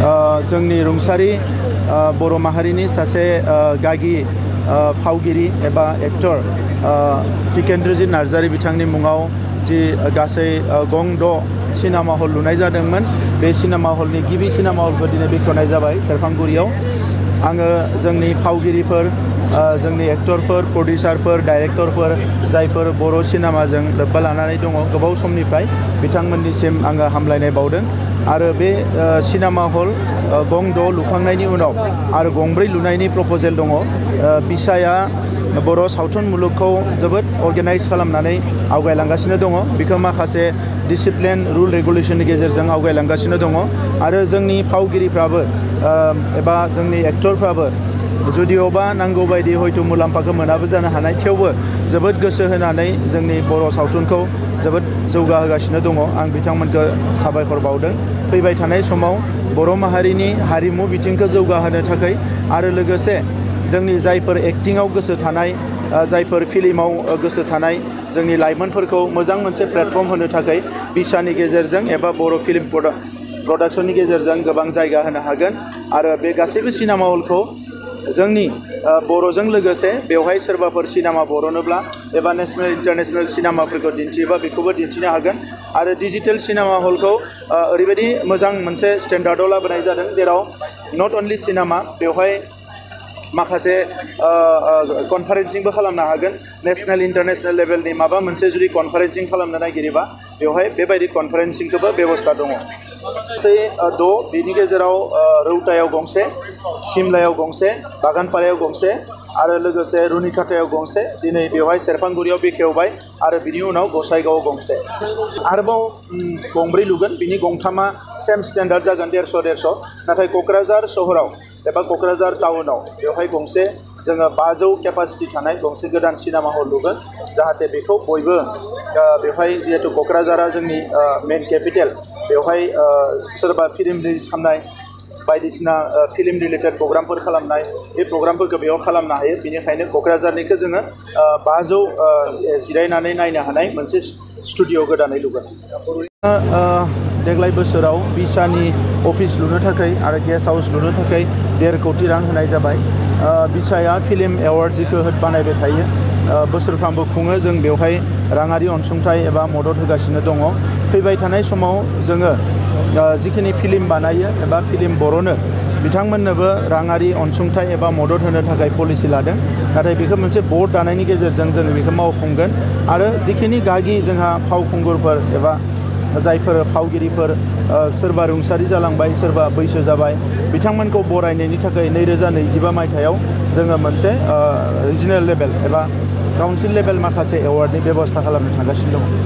जोंनि रुंसारि बर' माहारिनि सासे गागि फावगिरि एबा एक्टर टिकेन्द्रजित नार्जारी बिथांनि मुङाव जि गासै गं 6 सिनेमा हल लुनाय जादोंमोन। बे सिनेमा हलनि गिबि सिनेमा हलखौ दिनै बेखेवनाय जाबाय सेरफांगुरियाव। आङो जोंनि फावगिरिफोर, जोंनि एक्टरफोर, प्रडिउसारफोर, डाइरेक्टरफोर जायफोर बर' सिनेमाजों लोब्बा लानानै दङ गोबाव समनिफ्राय, बिथांमोननिसिम आङो हामलायनाय बावदों। आरो बे सिनेमा हल गं 6 लुखांनायनि उनाव आरो गं 4 लुनायनि प्रप'जेल दङ। बिसाया बर' सावथुन मुलुगखौ जोबोद अर्गेनाइज खालामनानै आवगायलांगासिनो दङ। बेखौ माखासे डिसिप्लिन रुल रेगुलेसननि गेजेरजों आवगायलांगासिनो दङ। आरो जोंनि फावगिरिफ्राबो एबा जोंनि एक्टरफ्राबो जुदिअबा नांगौ बायदि हयथ' मुलाम्फाखौ मोनाबो जानो हानाय, थेवबो जोबोद गोसो होनानै जोंनि बर' सावथुनखौ जोबोद जौगाहोगासिनो दङ। आं बिथांमोनखौ साबायखर बावदों। फैबाय थानाय समाव बर' माहारिनि हारिमु बिथिंखौ जौगाहोनो थाखाय आरो लोगोसे जोंनि जायफोर एक्टिंआव गोसो थानाय, जायफोर फिल्माव गोसो थानाय जोंनि लाइमोनफोरखौ मोजां मोनसे प्लेटफर्म होनो थाखाय बिसानि गेजेरजों एबा बर' फिल्म प्रडाक्शननि गेजेरजों गोबां जायगा होनो हागोन। आरो बे गासैबो सिनेमा हलखौ जोंनि बर'जों लोगोसे बेवहाय सोरबाफोर सिनेमा बर'नोब्ला एबा नेसनेल इन्टारनेसनेल सिनेमाफोरखौ दिन्थियोबा बेखौबो दिन्थिनो हागोन। आरो डिजिटेल सिनेमा हलखौ ओरैबायदि मोजां मोनसे स्टेन्डार्डआव लाबोनाय जादों जेराव नट अनलि सिनेमा, बेवहाय माखासे कनफारेन्सिंबो खालामनो हागोन। नेसनेल इन्टारनेसनेल लेभेलनि माबा मोनसे जुदि कनफारेन्सिं खालामनो नागिरोबा बेवहाय बेबायदि कनफारेन्सिंखौबो बेबस्था दङ। गासै 6, बेनि गेजेराव रौतायाव गंसे, सिमलायाव गंसे, बागानपारायाव गंसे आरो लोगोसे रुनिकाटायाव गंसे, दिनै बेवहाय सेरफांगुरियाव बेखेवबाय आरो बिनि उनाव गसाइगावआव गंसे। आरोबाव गं 4 लुगोन, बिनि गं 3आ सेम स्टेन्डार्ड जागोन 150-150। नाथाय क'क्राझार सहराव एबा क'क्राझार टाउनाव बेवहाय गंसे जोङो 500 केपासिटि थानाय गंसे गोदान सिनेमा हल लुगोन, जाहाथे बेखौ बयबो बेवहाय जिहेतु क'क्राझारा जोंनि मेन केपिटेल, बेवहाय सोरबा फिल्म रिलिज खालामनाय बायदिसिना फिल्म रिलेटेड प्रग्रामफोर खालामनाय, बे प्रग्रामफोरखौ बेयाव खालामनो हायो। बेनिखायनो क'क्राझारनिखौ जोङो 500 जिरायनानै नायनो हानाय मोनसे स्टुडिअ गोदानै लुगोन। देग्लाय बोसोराव बिसानि अफिस लुनो थाखाय आरो गेस्ट हाउस लुनो थाखाय 1.5 कोटि रां होनाय जाबाय। बिसाया फिल्म एवार्ड जिखौ बानायबाय थायो, बोसोरफ्रामबो खुङो। जों बेवहाय राङारि अनसुंथाइ एबा मदद होगासिनो दङ। फैबाय थानाय समाव जोङो जिखिनि फिल्म बानायो एबा फिल्म बर'नो, बिथांमोननोबो राङारि अनसुंथाइ एबा मदद होनो थाखाय पलिसि लादों। नाथाय बेखौ मोनसे बर्ड दानायनि गेजेरजों जों बेखौ मावफुंगोन। आरो जिखिनि गागि जोंहा फावखुंगुरफोर एबा जायफोर फावगिरिफोर सोरबा रुंसारि जालांबाय, सोरबा बैसो जाबाय, बिथांमोनखौ बरायनायनि थाखाय 2025 मायथाइयाव जोङो मोनसे रिजनेल लेभेल एबा काउन्सिल लेभेल माखासे एवार्डनि बेबस्था खालामनो थांगासिनो दङ।